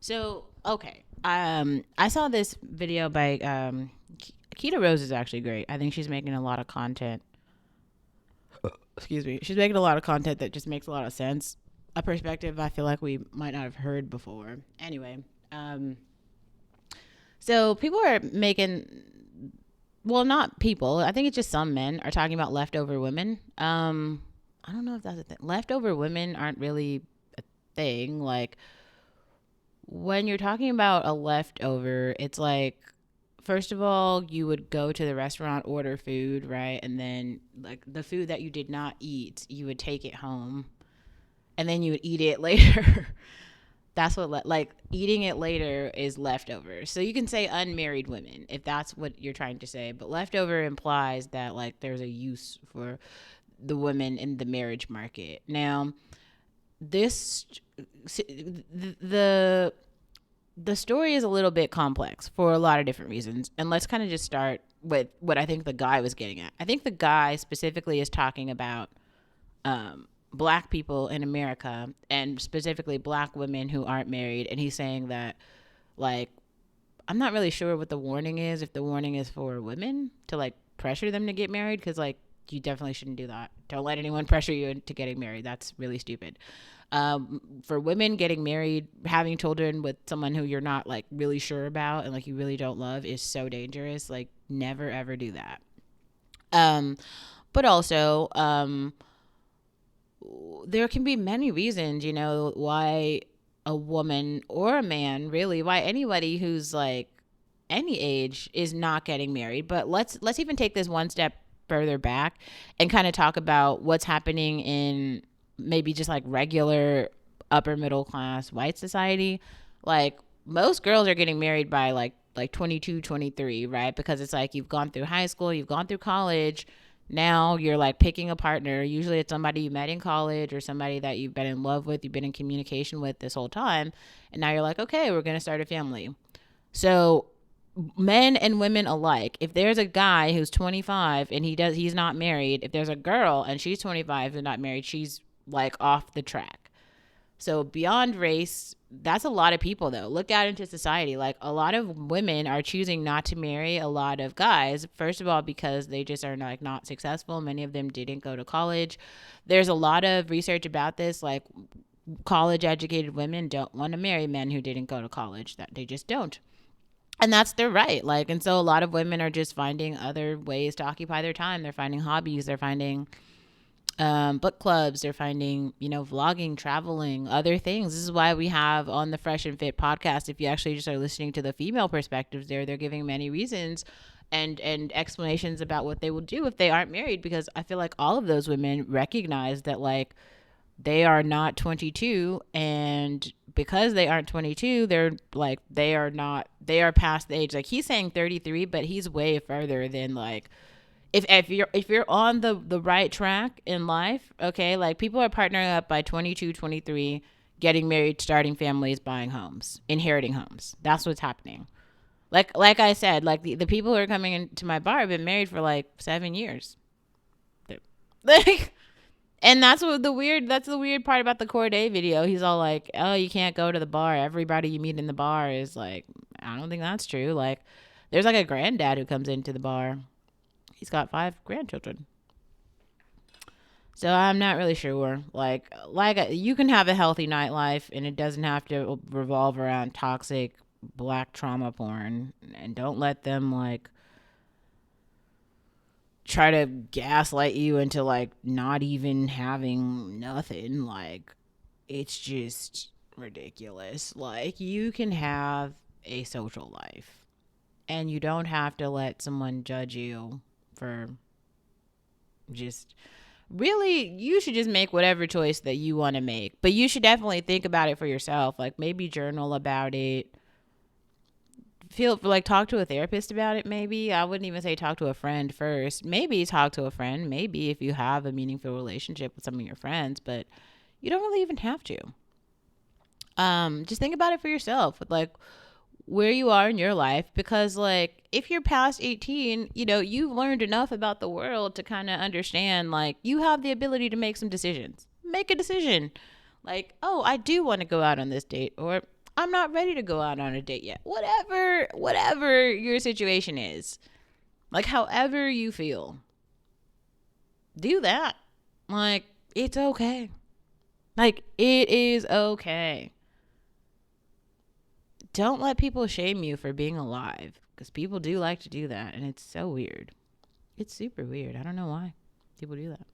So, okay. I saw this video by Keita Rose is actually great. I think she's making a lot of content. Excuse me. She's making a lot of content that just makes a lot of sense. A perspective I feel like we might not have heard before. Anyway, um, so people are making, well, not people. I think it's just some men are talking about leftover women. I don't know if that's a thing. Leftover women aren't really a thing. Like, when you're talking about a leftover, it's like, first of all, you would go to the restaurant, order food, right? And then, like, the food that you did not eat, you would take it home and then you would eat it later. That's what, like, eating it later is leftovers. So you can say unmarried women if that's what you're trying to say. But leftover implies that, like, there's a use for the women in the marriage market. Now, this, the the story is a little bit complex for a lot of different reasons. And let's kind of just start with what I think the guy was getting at. I think the guy specifically is talking about black people in America and specifically black women who aren't married. And he's saying that, like, I'm not really sure what the warning is, if the warning is for women to, like, pressure them to get married, because, like, you definitely shouldn't do that. Don't let anyone pressure you into getting married. That's really stupid. For women, getting married, having children with someone who you're not, like, really sure about and, like, you really don't love is so dangerous. Like, never ever do that. Um, but also, there can be many reasons, why a woman or a man, really, why anybody who's, like, any age is not getting married. But let's even take this one step further back and kind of talk about what's happening in maybe just, like, regular upper middle class white society. Like, most girls are getting married by, like 22, 23, right? Because it's like, you've gone through high school, you've gone through college, now you're, like, picking a partner. Usually it's somebody you met in college or somebody that you've been in love with, you've been in communication with this whole time, and now you're like, okay, we're going to start a family. So, men and women alike, if there's a guy who's 25 and he's not married, if there's a girl and she's 25 and not married, she's, like, off the track. So beyond race, that's a lot of people, though. Look out into society. Like, a lot of women are choosing not to marry a lot of guys. First of all, because they just are, like, not successful. Many of them didn't go to college. There's a lot of research about this. Like, college educated women don't want to marry men who didn't go to college. That they just don't. And that's their right. Like, and so a lot of women are just finding other ways to occupy their time. They're finding hobbies. They're finding book clubs. They're finding, vlogging, traveling, other things. This is why we have on the Fresh and Fit podcast, if you actually just are listening to the female perspectives there, they're giving many reasons and explanations about what they will do if they aren't married, because I feel like all of those women recognize that, like, they are not 22, and because they aren't 22, they're, like, they are not, they are past the age. Like, he's saying 33, but he's way further than, like, if you're on the right track in life, okay, like, people are partnering up by 22, 23, getting married, starting families, buying homes, inheriting homes. That's what's happening. Like I said, like, the people who are coming into my bar have been married for, like, 7 years. Like, and that's the weird part about the Corday video. He's all like, oh, you can't go to the bar. Everybody you meet in the bar is like, I don't think that's true. Like, there's, like, a granddad who comes into the bar. He's got 5 grandchildren. So I'm not really sure. Like, you can have a healthy nightlife and it doesn't have to revolve around toxic black trauma porn. And don't let them, like, try to gaslight you into, like, not even having nothing. Like, it's just ridiculous. Like, you can have a social life and you don't have to let someone judge you for just, really, you should just make whatever choice that you want to make. But you should definitely think about it for yourself. Like, maybe journal about it. Feel like, talk to a therapist about it. Maybe I wouldn't even say talk to a friend first. Maybe talk to a friend. Maybe if you have a meaningful relationship with some of your friends, but you don't really even have to. Just think about it for yourself with, like, where you are in your life, because, like, if you're past 18, you've learned enough about the world to kind of understand, like, you have the ability to make some decisions. Make a decision. Like, oh, I do want to go out on this date, or I'm not ready to go out on a date yet. Whatever your situation is, like however you feel, do that. Like, it's okay. Like, it is okay. Don't let people shame you for being alive, because people do like to do that, and it's so weird. It's super weird. I don't know why people do that.